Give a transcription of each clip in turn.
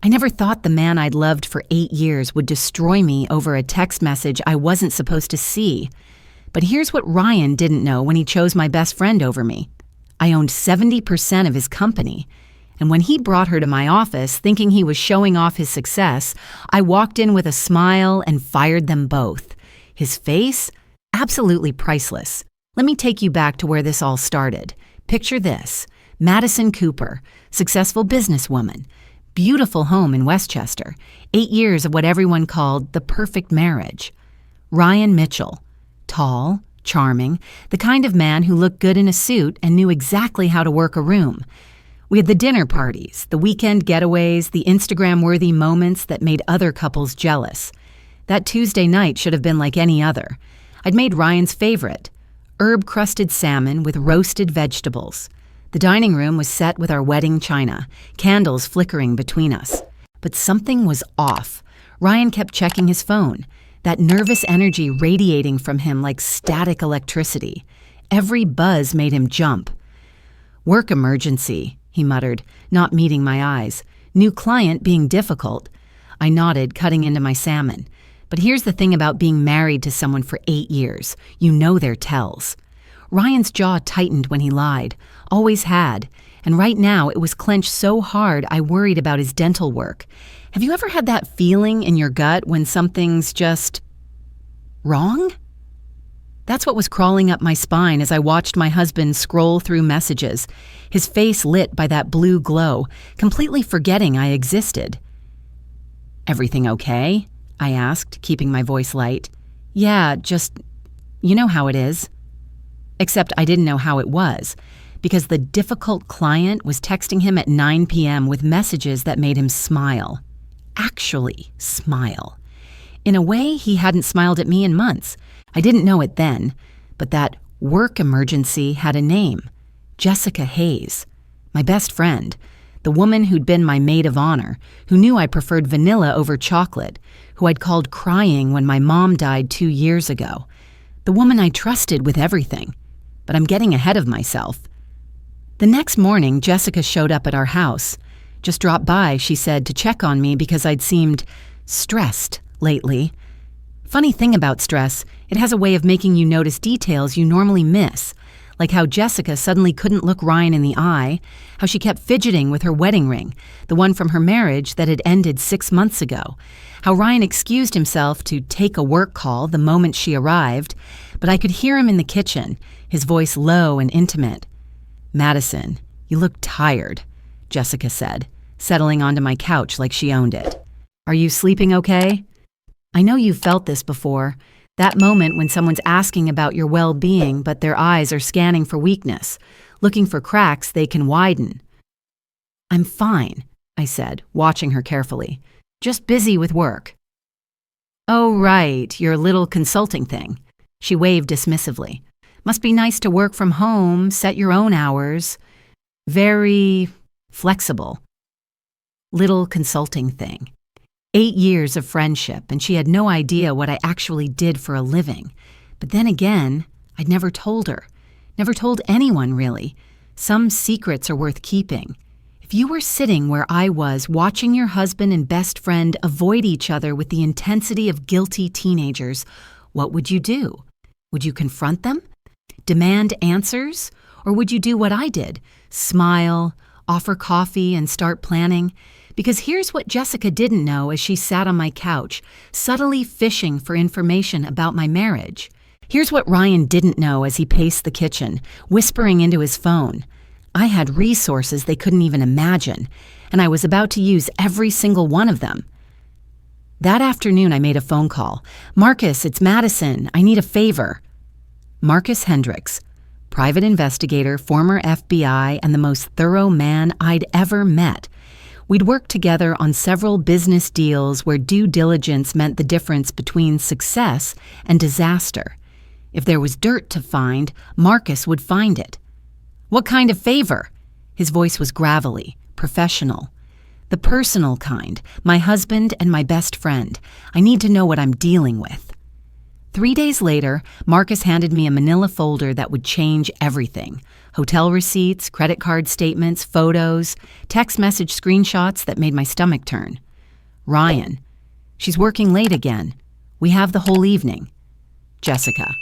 I never thought the man I'd loved for 8 years would destroy me over a text message I wasn't supposed to see. But here's what Ryan didn't know when he chose my best friend over me. I owned 70% of his company. And when he brought her to my office thinking he was showing off his success, I walked in with a smile and fired them both. His face? Absolutely priceless. Let me take you back to where this all started. Picture this. Madison Cooper, successful businesswoman. Beautiful home in Westchester. 8 years of what everyone called the perfect marriage. Ryan Mitchell. Tall, charming, the kind of man who looked good in a suit and knew exactly how to work a room. We had the dinner parties, the weekend getaways, the Instagram-worthy moments that made other couples jealous. That Tuesday night should have been like any other. I'd made Ryan's favorite, herb-crusted salmon with roasted vegetables. The dining room was set with our wedding china, candles flickering between us. But something was off. Ryan kept checking his phone, that nervous energy radiating from him like static electricity. Every buzz made him jump. "Work emergency," he muttered, not meeting my eyes. "New client being difficult." I nodded, cutting into my salmon. But here's the thing about being married to someone for 8 years. You know their tells. Ryan's jaw tightened when he lied, always had, and right now it was clenched so hard I worried about his dental work. Have you ever had that feeling in your gut when something's just wrong? That's what was crawling up my spine as I watched my husband scroll through messages, his face lit by that blue glow, completely forgetting I existed. "Everything okay?" I asked, keeping my voice light. "Yeah, just, you know how it is." Except I didn't know how it was, because the difficult client was texting him at 9 p.m. with messages that made him smile. Actually smile. In a way, he hadn't smiled at me in months. I didn't know it then, but that work emergency had a name. Jessica Hayes, my best friend, the woman who'd been my maid of honor, who knew I preferred vanilla over chocolate, who I'd called crying when my mom died 2 years ago, the woman I trusted with everything. But I'm getting ahead of myself. The next morning, Jessica showed up at our house. Just dropped by, she said, to check on me because I'd seemed stressed lately. Funny thing about stress, it has a way of making you notice details you normally miss, like how Jessica suddenly couldn't look Ryan in the eye, how she kept fidgeting with her wedding ring, the one from her marriage that had ended 6 months ago, how Ryan excused himself to take a work call the moment she arrived, but I could hear him in the kitchen, his voice low and intimate. "Madison, you look tired," Jessica said, settling onto my couch like she owned it. "Are you sleeping okay?" I know you've felt this before, that moment when someone's asking about your well-being but their eyes are scanning for weakness, looking for cracks they can widen. "I'm fine," I said, watching her carefully. "Just busy with work." "Oh, right, your little consulting thing." She waved dismissively. "Must be nice to work from home, set your own hours. Very flexible." Little consulting thing. 8 years of friendship, and she had no idea what I actually did for a living. But then again, I'd never told her. Never told anyone, really. Some secrets are worth keeping. If you were sitting where I was, watching your husband and best friend avoid each other with the intensity of guilty teenagers, what would you do? Would you confront them? Demand answers? Or would you do what I did? Smile, offer coffee, and start planning? Because here's what Jessica didn't know as she sat on my couch, subtly fishing for information about my marriage. Here's what Ryan didn't know as he paced the kitchen, whispering into his phone. I had resources they couldn't even imagine, and I was about to use every single one of them. That afternoon, I made a phone call. "Marcus, it's Madison. I need a favor." Marcus Hendricks, private investigator, former FBI, and the most thorough man I'd ever met. We'd worked together on several business deals where due diligence meant the difference between success and disaster. If there was dirt to find, Marcus would find it. "What kind of favor?" His voice was gravelly, professional. "The personal kind, my husband and my best friend. I need to know what I'm dealing with." 3 days later, Marcus handed me a manila folder that would change everything. Hotel receipts, credit card statements, photos, text message screenshots that made my stomach turn. Ryan. She's working late again. We have the whole evening. Jessica.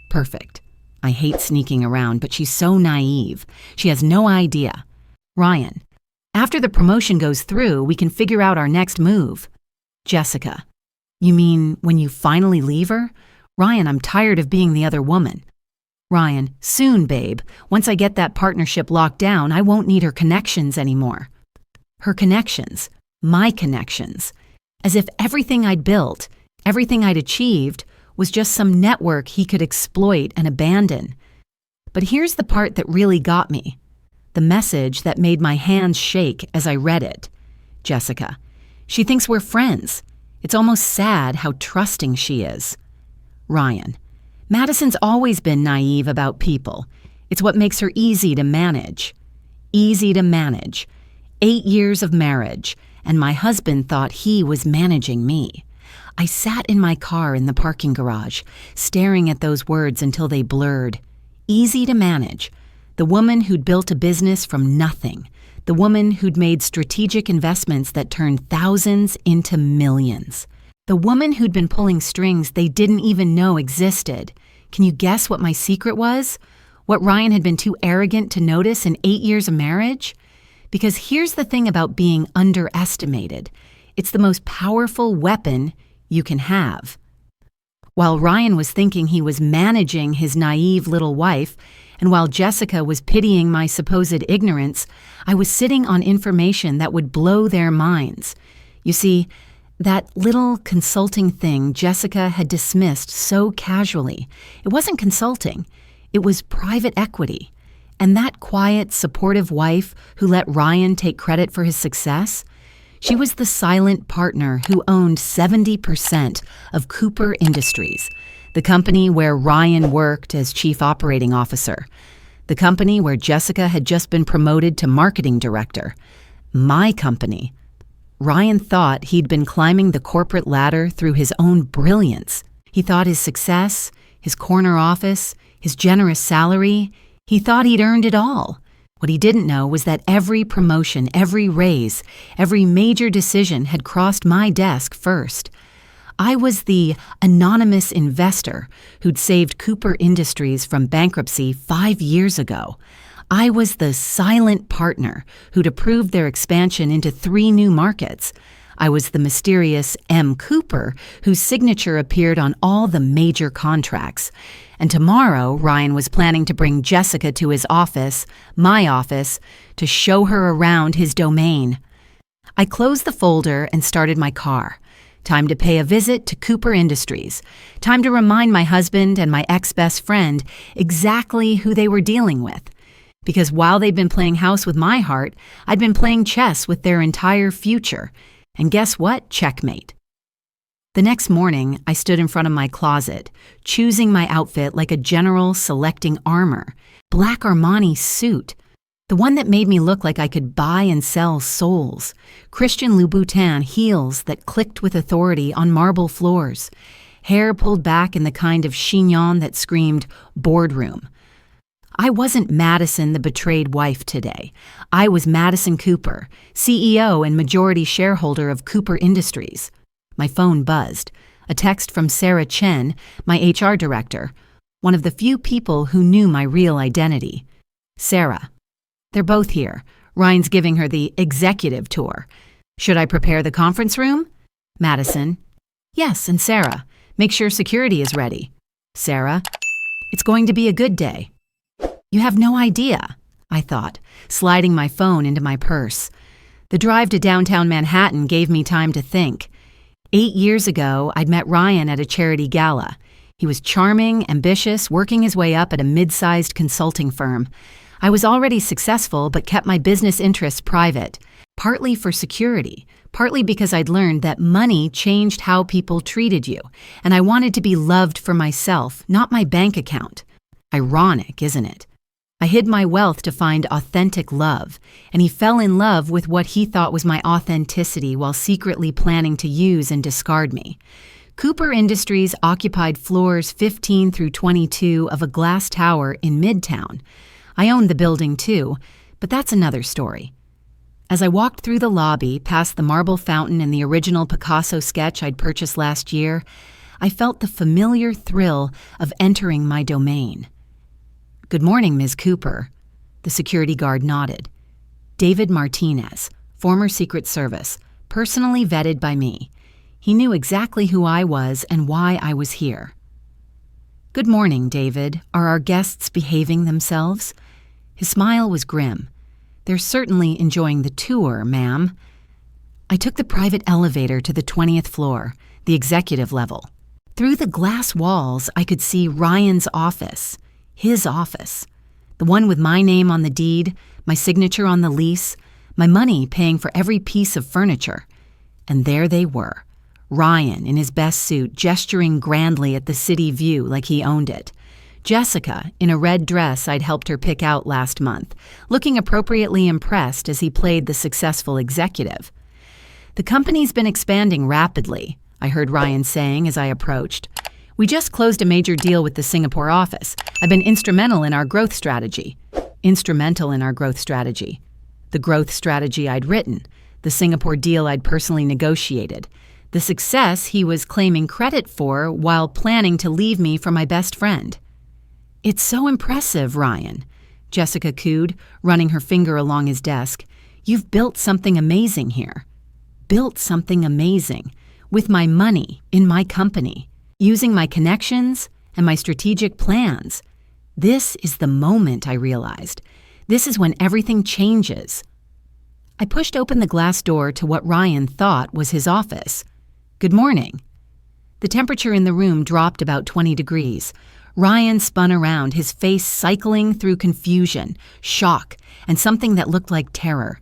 Perfect. I hate sneaking around, but she's so naive. She has no idea. Ryan. After the promotion goes through, we can figure out our next move. Jessica. You mean when you finally leave her? Ryan, I'm tired of being the other woman. Ryan. Soon, babe. Once I get that partnership locked down, I won't need her connections anymore. Her connections. My connections. As if everything I'd built, everything I'd achieved, was just some network he could exploit and abandon. But here's the part that really got me. The message that made my hands shake as I read it. Jessica. She thinks we're friends. It's almost sad how trusting she is. Ryan. Madison's always been naive about people. It's what makes her easy to manage. Easy to manage. 8 years of marriage, and my husband thought he was managing me. I sat in my car in the parking garage, staring at those words until they blurred. Easy to manage. The woman who'd built a business from nothing. The woman who'd made strategic investments that turned thousands into millions. The woman who'd been pulling strings they didn't even know existed. Can you guess what my secret was? What Ryan had been too arrogant to notice in 8 years of marriage? Because here's the thing about being underestimated. It's the most powerful weapon you can have. While Ryan was thinking he was managing his naive little wife, and while Jessica was pitying my supposed ignorance, I was sitting on information that would blow their minds. You see, that little consulting thing Jessica had dismissed so casually, it wasn't consulting, it was private equity. And that quiet, supportive wife who let Ryan take credit for his success, she was the silent partner who owned 70% of Cooper Industries, the company where Ryan worked as chief operating officer, the company where Jessica had just been promoted to marketing director. My company. Ryan thought he'd been climbing the corporate ladder through his own brilliance. He thought his success, his corner office, his generous salary, he thought he'd earned it all. What he didn't know was that every promotion, every raise, every major decision had crossed my desk first. I was the anonymous investor who'd saved Cooper Industries from bankruptcy 5 years ago. I was the silent partner who'd approved their expansion into 3 new markets. I was the mysterious M. Cooper whose signature appeared on all the major contracts. And tomorrow, Ryan was planning to bring Jessica to his office, my office, to show her around his domain. I closed the folder and started my car. Time to pay a visit to Cooper Industries. Time to remind my husband and my ex-best friend exactly who they were dealing with. Because while they'd been playing house with my heart, I'd been playing chess with their entire future. And guess what? Checkmate. The next morning, I stood in front of my closet, choosing my outfit like a general selecting armor. Black Armani suit. The one that made me look like I could buy and sell souls. Christian Louboutin heels that clicked with authority on marble floors. Hair pulled back in the kind of chignon that screamed boardroom. I wasn't Madison, the betrayed wife, today. I was Madison Cooper, CEO and majority shareholder of Cooper Industries. My phone buzzed. A text from Sarah Chen, my HR director, one of the few people who knew my real identity. Sarah. They're both here. Ryan's giving her the executive tour. Should I prepare the conference room? Madison. Yes, and Sarah. Make sure security is ready. Sarah. It's going to be a good day. You have no idea, I thought, sliding my phone into my purse. The drive to downtown Manhattan gave me time to think. 8 years ago, I'd met Ryan at a charity gala. He was charming, ambitious, working his way up at a mid-sized consulting firm. I was already successful, but kept my business interests private, partly for security, partly because I'd learned that money changed how people treated you, and I wanted to be loved for myself, not my bank account. Ironic, isn't it? I hid my wealth to find authentic love, and he fell in love with what he thought was my authenticity while secretly planning to use and discard me. Cooper Industries occupied floors 15 through 22 of a glass tower in Midtown. I owned the building too, but that's another story. As I walked through the lobby, past the marble fountain and the original Picasso sketch I'd purchased last year, I felt the familiar thrill of entering my domain. "Good morning, Ms. Cooper." The security guard nodded. David Martinez, former Secret Service, personally vetted by me. He knew exactly who I was and why I was here. "Good morning, David. Are our guests behaving themselves?" His smile was grim. "They're certainly enjoying the tour, ma'am." I took the private elevator to the 20th floor, the executive level. Through the glass walls, I could see Ryan's office, his office, the one with my name on the deed, my signature on the lease, my money paying for every piece of furniture. And there they were, Ryan in his best suit gesturing grandly at the city view like he owned it. Jessica, in a red dress I'd helped her pick out last month, looking appropriately impressed as he played the successful executive. "The company's been expanding rapidly," I heard Ryan saying as I approached. "We just closed a major deal with the Singapore office. I've been instrumental in our growth strategy." Instrumental in our growth strategy. The growth strategy I'd written, the Singapore deal I'd personally negotiated, the success he was claiming credit for while planning to leave me for my best friend. "It's so impressive, Ryan," Jessica cooed, running her finger along his desk. "You've built something amazing here." Built something amazing. With my money, in my company, using my connections and my strategic plans. This is the moment, I realized. This is when everything changes. I pushed open the glass door to what Ryan thought was his office. "Good morning." The temperature in the room dropped about 20 degrees. Ryan spun around, his face cycling through confusion, shock, and something that looked like terror.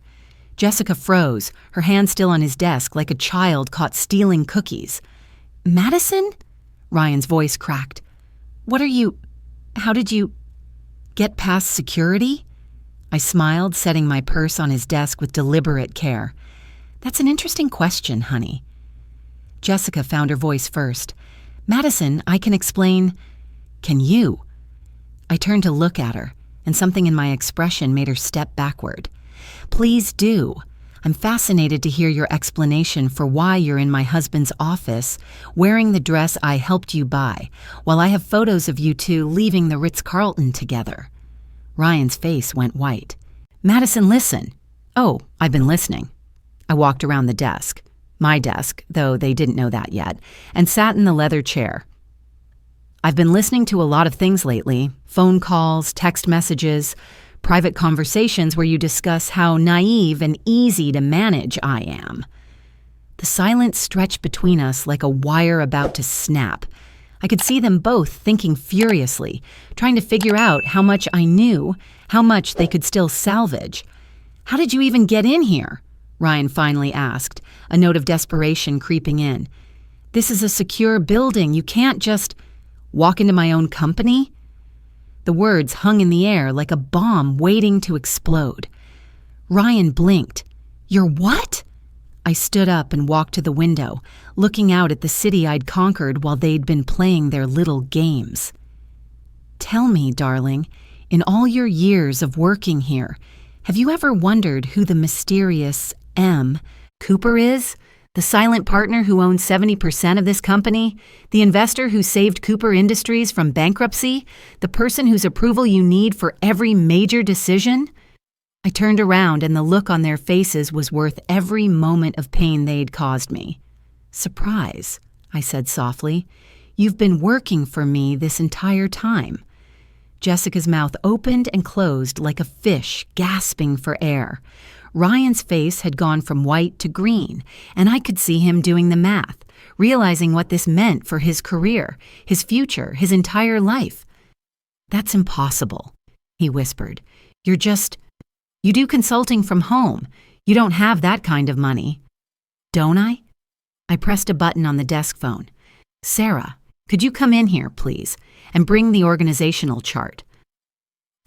Jessica froze, her hand still on his desk like a child caught stealing cookies. "Madison?" Ryan's voice cracked. How did you get past security?" I smiled, setting my purse on his desk with deliberate care. "That's an interesting question, honey." Jessica found her voice first. "Madison, I can explain." "Can you?" I turned to look at her, and something in my expression made her step backward. "Please do. I'm fascinated to hear your explanation for why you're in my husband's office wearing the dress I helped you buy, while I have photos of you two leaving the Ritz-Carlton together." Ryan's face went white. "Madison, listen." "Oh, I've been listening." I walked around the desk, my desk, though they didn't know that yet, and sat in the leather chair. "I've been listening to a lot of things lately, phone calls, text messages, private conversations where you discuss how naive and easy to manage I am." The silence stretched between us like a wire about to snap. I could see them both thinking furiously, trying to figure out how much I knew, how much they could still salvage. "How did you even get in here?" Ryan finally asked, a note of desperation creeping in. "This is a secure building. You can't just walk into my own company." The words hung in the air like a bomb waiting to explode. Ryan blinked. "You're what?" I stood up and walked to the window, looking out at the city I'd conquered while they'd been playing their little games. "Tell me, darling, in all your years of working here, have you ever wondered who the mysterious M. Cooper is? The silent partner who owns 70% of this company? The investor who saved Cooper Industries from bankruptcy? The person whose approval you need for every major decision?" I turned around, and the look on their faces was worth every moment of pain they'd caused me. "Surprise," I said softly. "You've been working for me this entire time." Jessica's mouth opened and closed like a fish gasping for air. Ryan's face had gone from white to green, and I could see him doing the math, realizing what this meant for his career, his future, his entire life. "That's impossible," he whispered. You do consulting from home. You don't have that kind of money." "Don't I?" I pressed a button on the desk phone. "Sarah, could you come in here, please, and bring the organizational chart?"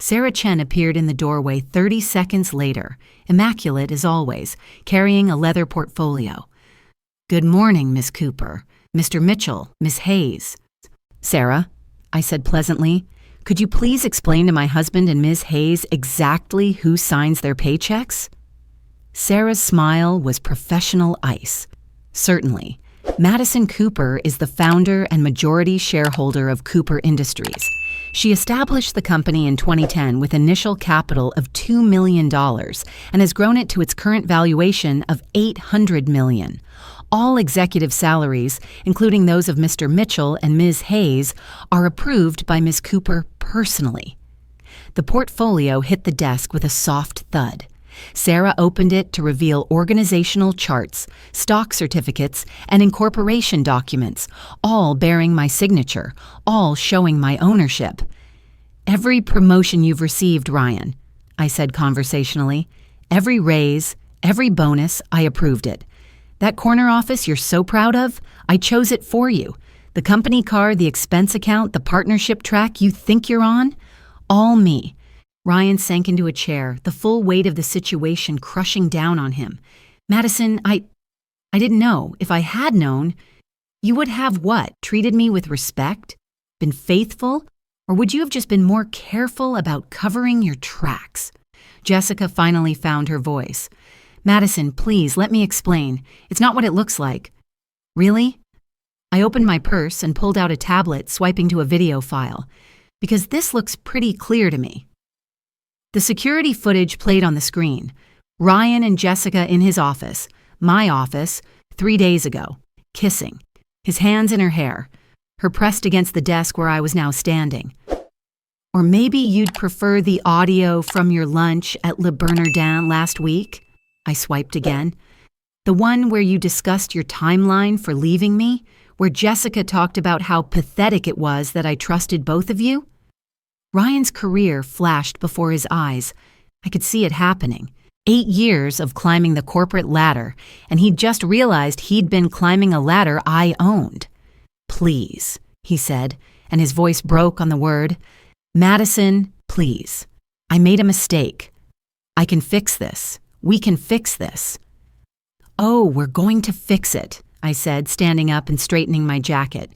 Sarah Chen appeared in the doorway 30 seconds later, immaculate as always, carrying a leather portfolio. "Good morning, Miss Cooper. Mr. Mitchell, Miss Hayes." "Sarah," I said pleasantly, Could you please explain to my husband and Ms. Hayes exactly who signs their paychecks? Sarah's smile was professional ice. Certainly. Madison Cooper is the founder and majority shareholder of Cooper Industries. She established the company in 2010 with initial capital of $2 million and has grown it to its current valuation of $800 million. All executive salaries, including those of Mr. Mitchell and Ms. Hayes, are approved by Ms. Cooper personally. The portfolio hit the desk with a soft thud. Sarah opened it to reveal organizational charts, stock certificates, and incorporation documents, all bearing my signature, all showing my ownership. "Every promotion you've received, Ryan," I said conversationally. "Every raise, every bonus, I approved it. That corner office you're so proud of, I chose it for you. The company car, the expense account, the partnership track you think you're on, all me." Ryan sank into a chair, the full weight of the situation crushing down on him. "Madison, I didn't know. If I had known, you would have what? Treated me with respect? Been faithful? Or would you have just been more careful about covering your tracks?" Jessica finally found her voice. "Madison, please, let me explain. It's not what it looks like." "Really?" I opened my purse and pulled out a tablet, swiping to a video file. "Because this looks pretty clear to me." The security footage played on the screen. Ryan and Jessica in his office, my office, 3 days ago, kissing, his hands in her hair, her pressed against the desk where I was now standing. "Or maybe you'd prefer the audio from your lunch at Le Bernardin last week?" I swiped again. "The one where you discussed your timeline for leaving me, where Jessica talked about how pathetic it was that I trusted both of you?" Ryan's career flashed before his eyes. I could see it happening. 8 years of climbing the corporate ladder, and he'd just realized he'd been climbing a ladder I owned. "Please," he said, and his voice broke on the word. "Madison, please. I made a mistake. I can fix this. We can fix this." "Oh, we're going to fix it," I said, standing up and straightening my jacket.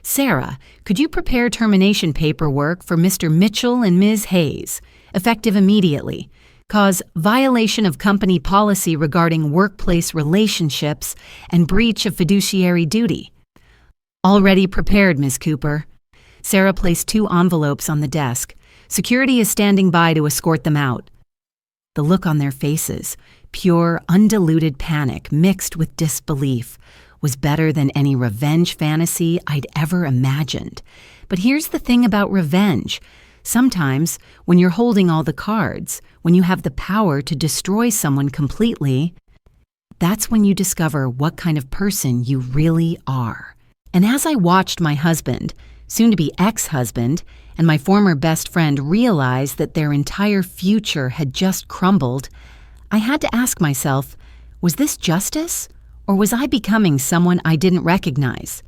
"Sarah, could you prepare termination paperwork for Mr. Mitchell and Ms. Hayes, effective immediately, cause violation of company policy regarding workplace relationships and breach of fiduciary duty?" "Already prepared, Ms. Cooper." Sarah placed 2 envelopes on the desk. "Security is standing by to escort them out." The look on their faces, pure, undiluted panic mixed with disbelief, was better than any revenge fantasy I'd ever imagined. But here's the thing about revenge. Sometimes, when you're holding all the cards, when you have the power to destroy someone completely, that's when you discover what kind of person you really are. And as I watched my husband, soon-to-be ex-husband, and my former best friend realize that their entire future had just crumbled, I had to ask myself, was this justice? Or was I becoming someone I didn't recognize?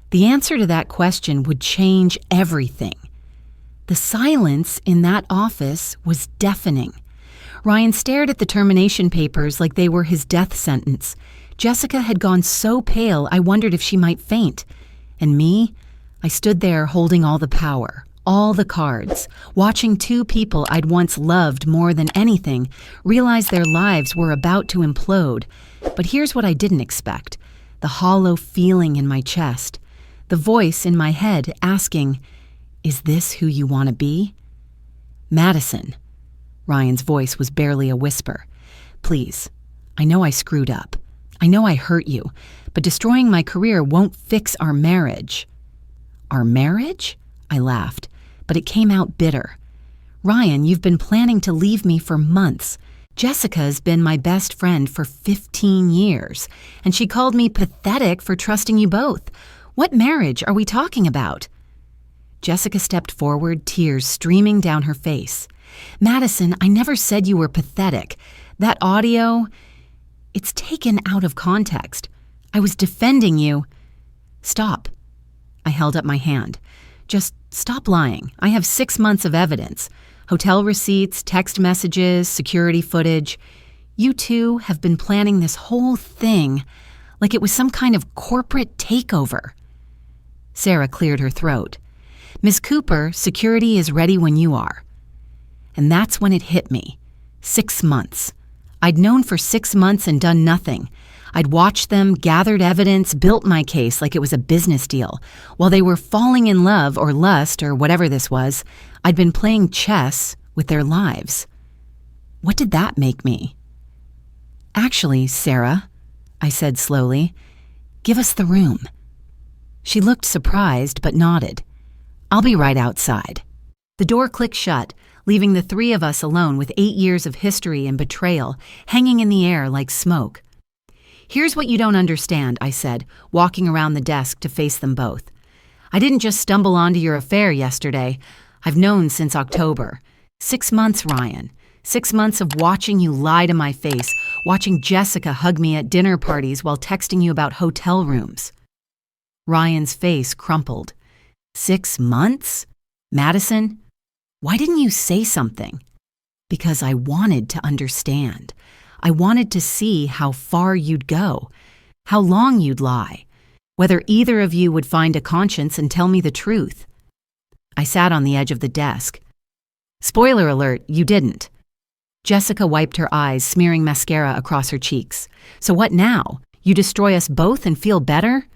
The answer to that question would change everything. The silence in that office was deafening. Ryan stared at the termination papers like they were his death sentence. Jessica had gone so pale I wondered if she might faint. And me? I stood there holding all the power, all the cards, watching 2 people I'd once loved more than anything realize their lives were about to implode. But here's what I didn't expect: the hollow feeling in my chest, the voice in my head asking, "Is this who you want to be?" "Madison." Ryan's voice was barely a whisper. "Please, I know I screwed up. I know I hurt you, but destroying my career won't fix our marriage." "Our marriage?" I laughed, but it came out bitter. "Ryan, you've been planning to leave me for months. Jessica's been my best friend for 15 years, and she called me pathetic for trusting you both. What marriage are we talking about?" Jessica stepped forward, tears streaming down her face. "Madison, I never said you were pathetic. That audio, it's taken out of context. I was defending you." "Stop." I held up my hand. "Just stop lying. I have 6 months of evidence. Hotel receipts, text messages, security footage. You two have been planning this whole thing like it was some kind of corporate takeover." Sarah cleared her throat. Miss Cooper, security is ready when you are. And that's when it hit me. 6 months. I'd known for 6 months and done nothing. I'd watched them, gathered evidence, built my case like it was a business deal. While they were falling in love or lust or whatever this was, I'd been playing chess with their lives. What did that make me? Actually, Sarah, I said slowly, give us the room. She looked surprised but nodded. I'll be right outside. The door clicked shut, leaving the three of us alone with 8 years of history and betrayal hanging in the air like smoke. Here's what you don't understand, I said, walking around the desk to face them both. I didn't just stumble onto your affair yesterday. I've known since October. 6 months, Ryan. 6 months of watching you lie to my face, watching Jessica hug me at dinner parties while texting you about hotel rooms. Ryan's face crumpled. 6 months? Madison, why didn't you say something? Because I wanted to understand. I wanted to see how far you'd go, how long you'd lie, whether either of you would find a conscience and tell me the truth. I sat on the edge of the desk. Spoiler alert, you didn't. Jessica wiped her eyes, smearing mascara across her cheeks. So what now? You destroy us both and feel better?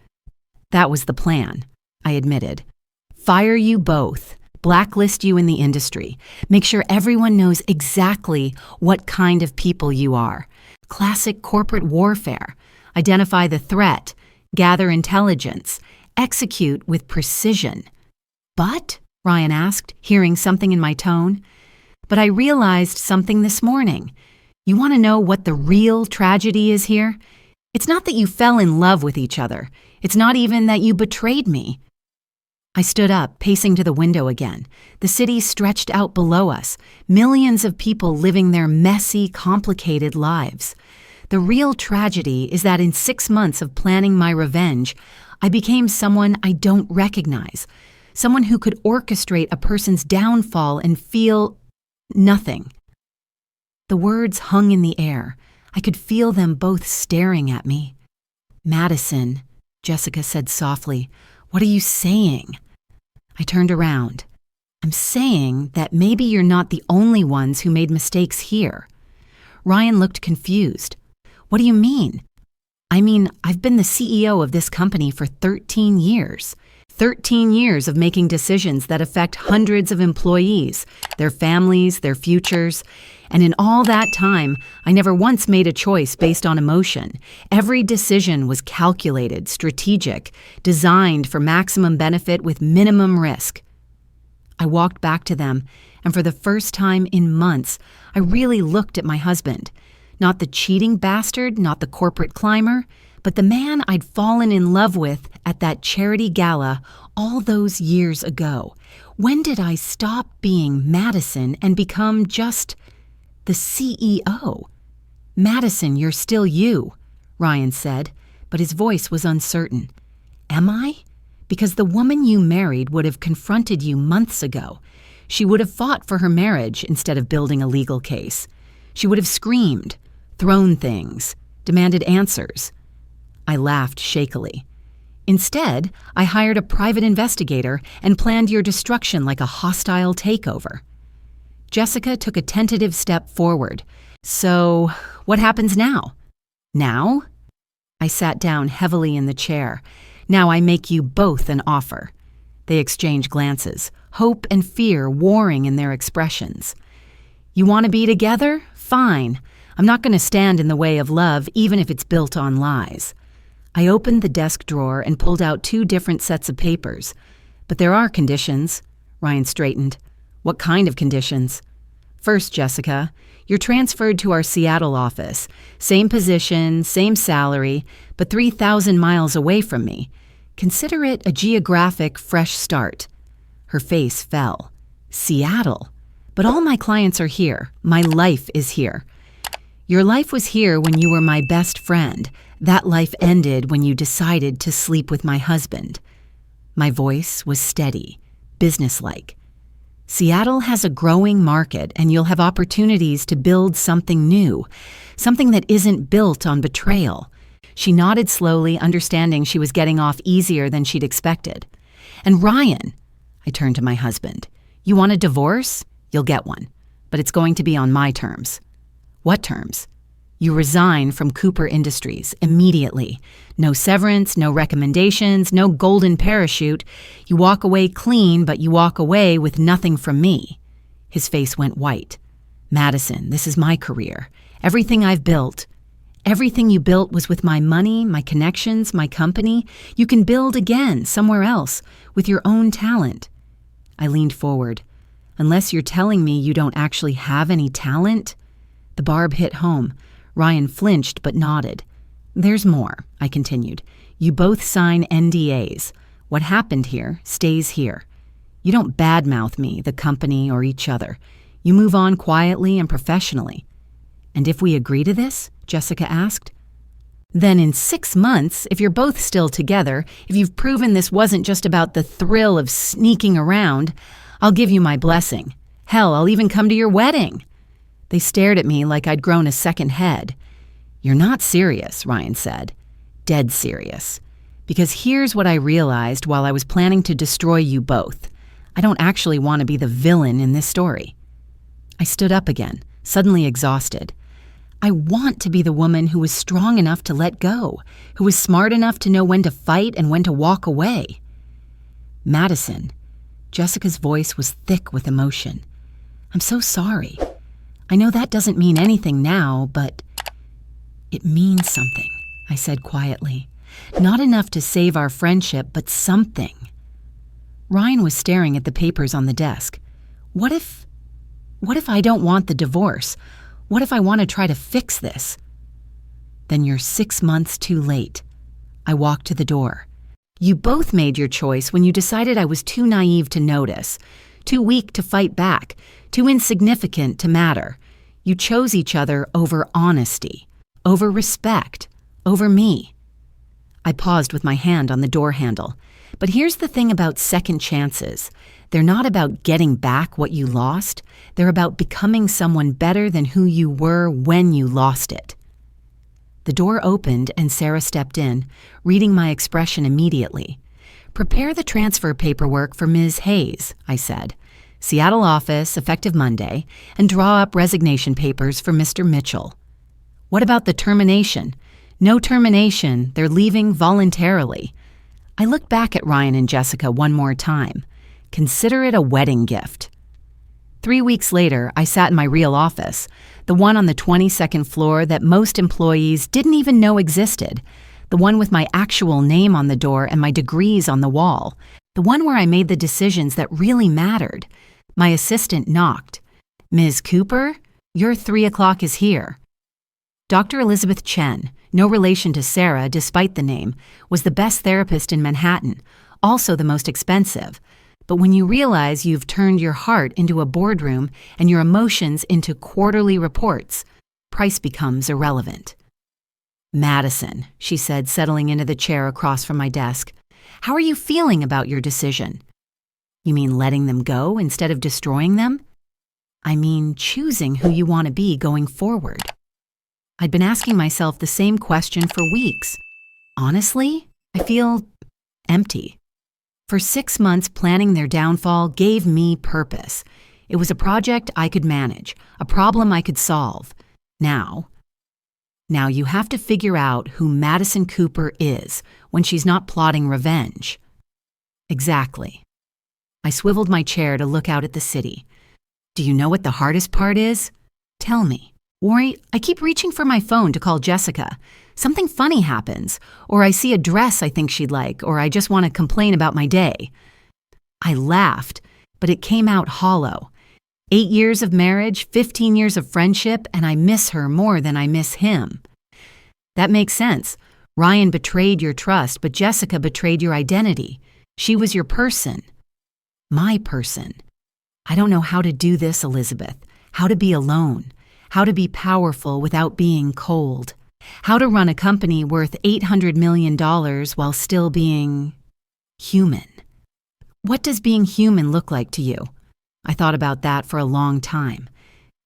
That was the plan, I admitted. Fire you both. Blacklist you in the industry. Make sure everyone knows exactly what kind of people you are. Classic corporate warfare. Identify the threat. Gather intelligence. Execute with precision. But? Ryan asked, hearing something in my tone. But I realized something this morning. You want to know what the real tragedy is here? It's not that you fell in love with each other. It's not even that you betrayed me. I stood up, pacing to the window again. The city stretched out below us, millions of people living their messy, complicated lives. The real tragedy is that in 6 months of planning my revenge, I became someone I don't recognize, someone who could orchestrate a person's downfall and feel nothing. The words hung in the air. I could feel them both staring at me. Madison, Jessica said softly, what are you saying? I turned around. I'm saying that maybe you're not the only ones who made mistakes here. Ryan looked confused. What do you mean? I mean, I've been the CEO of this company for 13 years. 13 years of making decisions that affect hundreds of employees, their families, their futures. And in all that time, I never once made a choice based on emotion. Every decision was calculated, strategic, designed for maximum benefit with minimum risk. I walked back to them, and for the first time in months, I really looked at my husband. Not the cheating bastard, not the corporate climber, but the man I'd fallen in love with at that charity gala all those years ago. When did I stop being Madison and become just the CEO? Madison, you're still you, Ryan said, but his voice was uncertain. Am I? Because the woman you married would have confronted you months ago. She would have fought for her marriage instead of building a legal case. She would have screamed, thrown things, demanded answers. I laughed shakily. Instead, I hired a private investigator and planned your destruction like a hostile takeover. Jessica took a tentative step forward. So, what happens now? Now? I sat down heavily in the chair. Now I make you both an offer. They exchanged glances, hope and fear warring in their expressions. You want to be together? Fine. I'm not going to stand in the way of love, even if it's built on lies. I opened the desk drawer and pulled out 2 different sets of papers. But there are conditions. Ryan straightened. What kind of conditions? First, Jessica, you're transferred to our Seattle office. Same position, same salary, but 3,000 miles away from me. Consider it a geographic fresh start. Her face fell. Seattle? But all my clients are here. My life is here. Your life was here when you were my best friend. That life ended when you decided to sleep with my husband. My voice was steady, businesslike. Seattle has a growing market, and you'll have opportunities to build something new, something that isn't built on betrayal. She nodded slowly, understanding she was getting off easier than she'd expected. And Ryan, I turned to my husband. You want a divorce? You'll get one. But it's going to be on my terms. What terms? You resign from Cooper Industries immediately. No severance, no recommendations, no golden parachute. You walk away clean, but you walk away with nothing from me. His face went white. Madison, this is my career. Everything I've built. Everything you built was with my money, my connections, my company. You can build again somewhere else with your own talent. I leaned forward. Unless you're telling me you don't actually have any talent? The barb hit home. Ryan flinched but nodded. There's more, I continued. You both sign NDAs. What happened here stays here. You don't badmouth me, the company, or each other. You move on quietly and professionally. And if we agree to this? Jessica asked. Then in 6 months, if you're both still together, if you've proven this wasn't just about the thrill of sneaking around, I'll give you my blessing. Hell, I'll even come to your wedding. They stared at me like I'd grown a second head. You're not serious, Ryan said. Dead serious. Because here's what I realized while I was planning to destroy you both. I don't actually want to be the villain in this story. I stood up again, suddenly exhausted. I want to be the woman who was strong enough to let go, who was smart enough to know when to fight and when to walk away. Madison. Jessica's voice was thick with emotion. I'm so sorry. I know that doesn't mean anything now, but it means something, I said quietly. Not enough to save our friendship, but something. Ryan was staring at the papers on the desk. What if I don't want the divorce? What if I want to try to fix this? Then you're 6 months too late. I walked to the door. You both made your choice when you decided I was too naive to notice, too weak to fight back, too insignificant to matter. You chose each other over honesty, over respect, over me. I paused with my hand on the door handle. But here's the thing about second chances. They're not about getting back what you lost. They're about becoming someone better than who you were when you lost it. The door opened and Sarah stepped in, reading my expression immediately. Prepare the transfer paperwork for Ms. Hayes, I said. Seattle office, effective Monday, and draw up resignation papers for Mr. Mitchell. What about the termination? No termination, they're leaving voluntarily. I looked back at Ryan and Jessica one more time. Consider it a wedding gift. 3 weeks later, I sat in my real office, the one on the 22nd floor that most employees didn't even know existed, the one with my actual name on the door and my degrees on the wall, the one where I made the decisions that really mattered. My assistant knocked. Ms. Cooper, your 3 o'clock is here. Dr. Elizabeth Chen, no relation to Sarah despite the name, was the best therapist in Manhattan, also the most expensive. But when you realize you've turned your heart into a boardroom and your emotions into quarterly reports, price becomes irrelevant. Madison, she said, settling into the chair across from my desk, how are you feeling about your decision? You mean letting them go instead of destroying them? I mean choosing who you want to be going forward. I'd been asking myself the same question for weeks. Honestly, I feel empty. For 6 months, planning their downfall gave me purpose. It was a project I could manage, a problem I could solve. Now you have to figure out who Madison Cooper is when she's not plotting revenge. Exactly. I swiveled my chair to look out at the city. Do you know what the hardest part is? Tell me. Worry, I keep reaching for my phone to call Jessica. Something funny happens, or I see a dress I think she'd like, or I just want to complain about my day. I laughed, but it came out hollow. 8 years of marriage, 15 years of friendship, and I miss her more than I miss him. That makes sense. Ryan betrayed your trust, but Jessica betrayed your identity. She was your person. My person. I don't know how to do this, Elizabeth. How to be alone. How to be powerful without being cold. How to run a company worth $800 million while still being human. What does being human look like to you? I thought about that for a long time.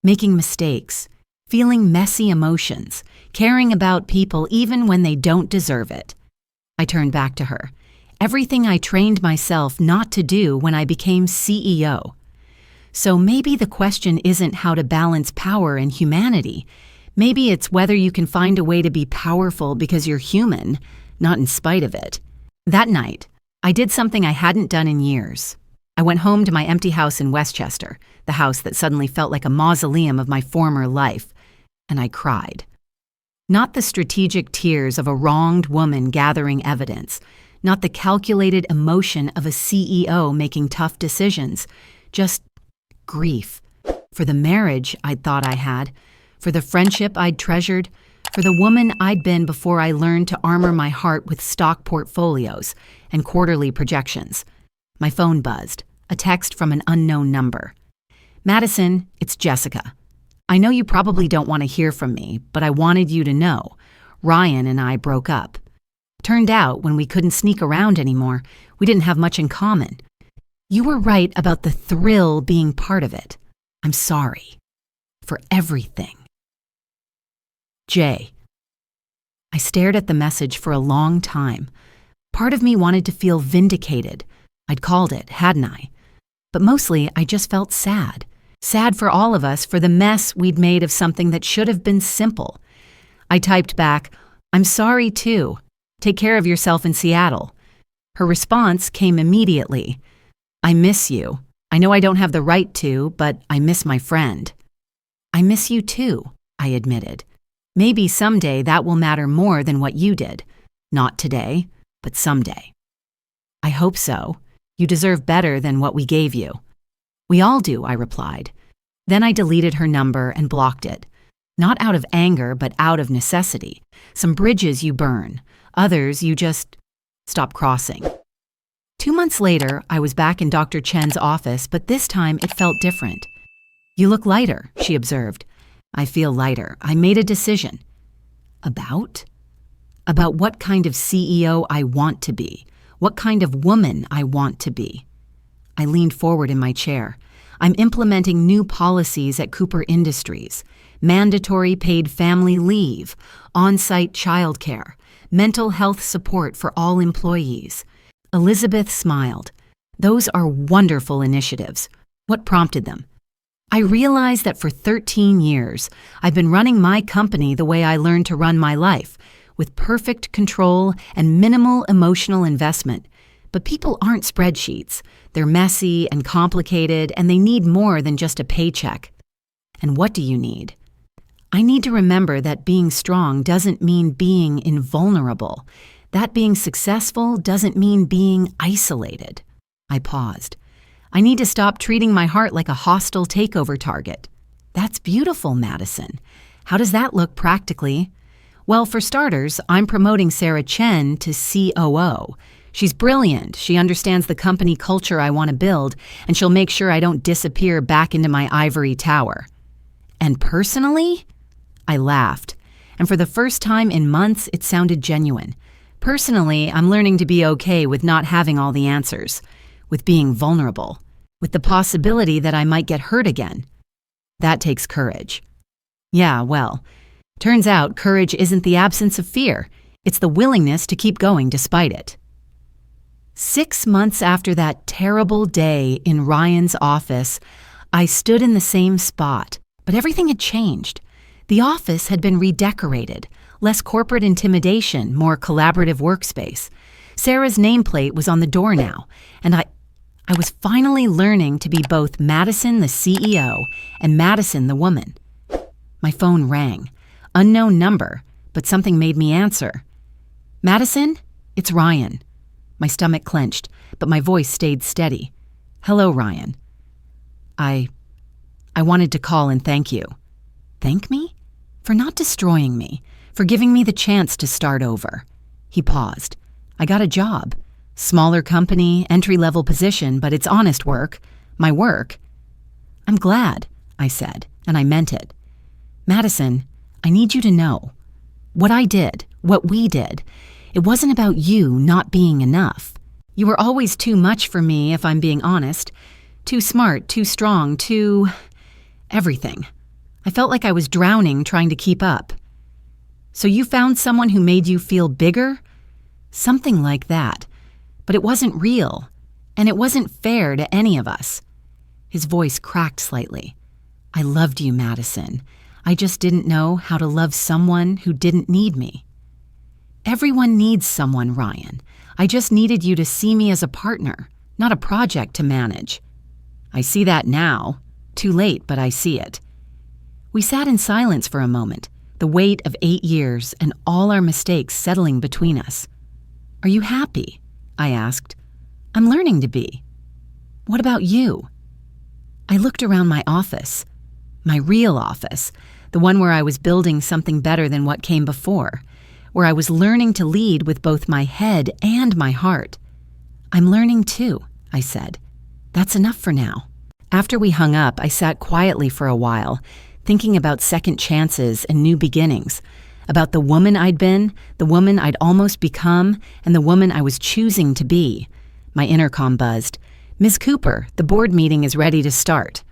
Making mistakes, feeling messy emotions, caring about people even when they don't deserve it. I turned back to her. Everything I trained myself not to do when I became CEO. So maybe the question isn't how to balance power and humanity. Maybe it's whether you can find a way to be powerful because you're human, not in spite of it. That night, I did something I hadn't done in years. I went home to my empty house in Westchester, the house that suddenly felt like a mausoleum of my former life, and I cried. Not the strategic tears of a wronged woman gathering evidence, not the calculated emotion of a CEO making tough decisions, just grief for the marriage I'd thought I had, for the friendship I'd treasured, for the woman I'd been before I learned to armor my heart with stock portfolios and quarterly projections. My phone buzzed, a text from an unknown number. "Madison, it's Jessica. I know you probably don't want to hear from me, but I wanted you to know. Ryan and I broke up. Turned out, when we couldn't sneak around anymore, we didn't have much in common. You were right about the thrill being part of it. I'm sorry. For everything. Jay." I stared at the message for a long time. Part of me wanted to feel vindicated. I'd called it, hadn't I? But mostly, I just felt sad. Sad for all of us for the mess we'd made of something that should have been simple. I typed back, "I'm sorry too. Take care of yourself in Seattle." Her response came immediately. "I miss you. I know I don't have the right to, but I miss my friend." "I miss you too," I admitted. "Maybe someday that will matter more than what you did. Not today, but someday." "I hope so. You deserve better than what we gave you." "We all do," I replied. Then I deleted her number and blocked it. Not out of anger, but out of necessity. Some bridges you burn, others you just stop crossing. 2 months later, I was back in Dr. Chen's office, but this time it felt different. "You look lighter," she observed. "I feel lighter. I made a decision." About? About what kind of CEO I want to be, what kind of woman I want to be. I leaned forward in my chair. "I'm implementing new policies at Cooper Industries. Mandatory paid family leave, on-site childcare, mental health support for all employees." Elizabeth smiled. "Those are wonderful initiatives. What prompted them?" I realized that for 13 years, I've been running my company the way I learned to run my life, with perfect control and minimal emotional investment. But people aren't spreadsheets. They're messy and complicated, and they need more than just a paycheck. And what do you need? I need to remember that being strong doesn't mean being invulnerable. That being successful doesn't mean being isolated. I paused. I need to stop treating my heart like a hostile takeover target. That's beautiful, Madison. How does that look practically? Well, for starters, I'm promoting Sarah Chen to COO. She's brilliant. She understands the company culture I want to build, and she'll make sure I don't disappear back into my ivory tower. And personally? I laughed, and for the first time in months, it sounded genuine. Personally, I'm learning to be okay with not having all the answers, with being vulnerable, with the possibility that I might get hurt again. That takes courage. Yeah, well, turns out courage isn't the absence of fear. It's the willingness to keep going despite it. 6 months after that terrible day in Ryan's office, I stood in the same spot, but everything had changed. The office had been redecorated, less corporate intimidation, more collaborative workspace. Sarah's nameplate was on the door now, and I was finally learning to be both Madison the CEO and Madison the woman. My phone rang. Unknown number, but something made me answer. "Madison, it's Ryan." My stomach clenched, but my voice stayed steady. "Hello, Ryan. I wanted to call and thank you." "Thank me? For not destroying me, for giving me the chance to start over." He paused. "I got a job. Smaller company, entry-level position, but it's honest work. My work." "I'm glad," I said, and I meant it. "Madison, I need you to know. What I did, what we did, it wasn't about you not being enough. You were always too much for me, if I'm being honest. Too smart, too strong, too... everything. I felt like I was drowning trying to keep up. So you found someone who made you feel bigger? Something like that. But it wasn't real, and it wasn't fair to any of us. His voice cracked slightly. I loved you, Madison. I just didn't know how to love someone who didn't need me. Everyone needs someone, Ryan. I just needed you to see me as a partner, not a project to manage. I see that now. Too late, but I see it. We sat in silence for a moment, the weight of 8 years and all our mistakes settling between us. Are you happy? I asked. I'm learning to be. What about you? I looked around my office, my real office, the one where I was building something better than what came before, where I was learning to lead with both my head and my heart. I'm learning too, I said. That's enough for now. After we hung up, I sat quietly for a while, thinking about second chances and new beginnings, about the woman I'd been, the woman I'd almost become, and the woman I was choosing to be. My intercom buzzed. Ms. Cooper, the board meeting is ready to start.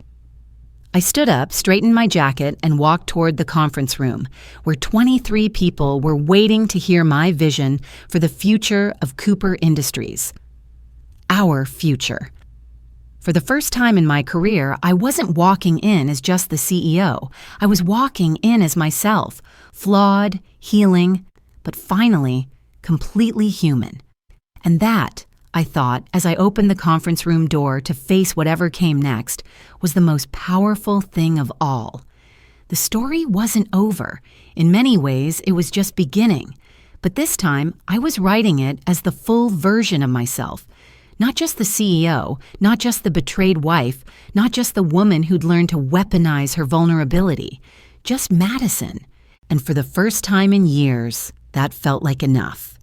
I stood up, straightened my jacket, and walked toward the conference room, where 23 people were waiting to hear my vision for the future of Cooper Industries. Our future. For the first time in my career, I wasn't walking in as just the CEO. I was walking in as myself, flawed, healing, but finally, completely human. And that, I thought, as I opened the conference room door to face whatever came next, was the most powerful thing of all. The story wasn't over. In many ways, it was just beginning. But this time, I was writing it as the full version of myself. Not just the CEO, not just the betrayed wife, not just the woman who'd learned to weaponize her vulnerability. Just Madison. And for the first time in years, that felt like enough.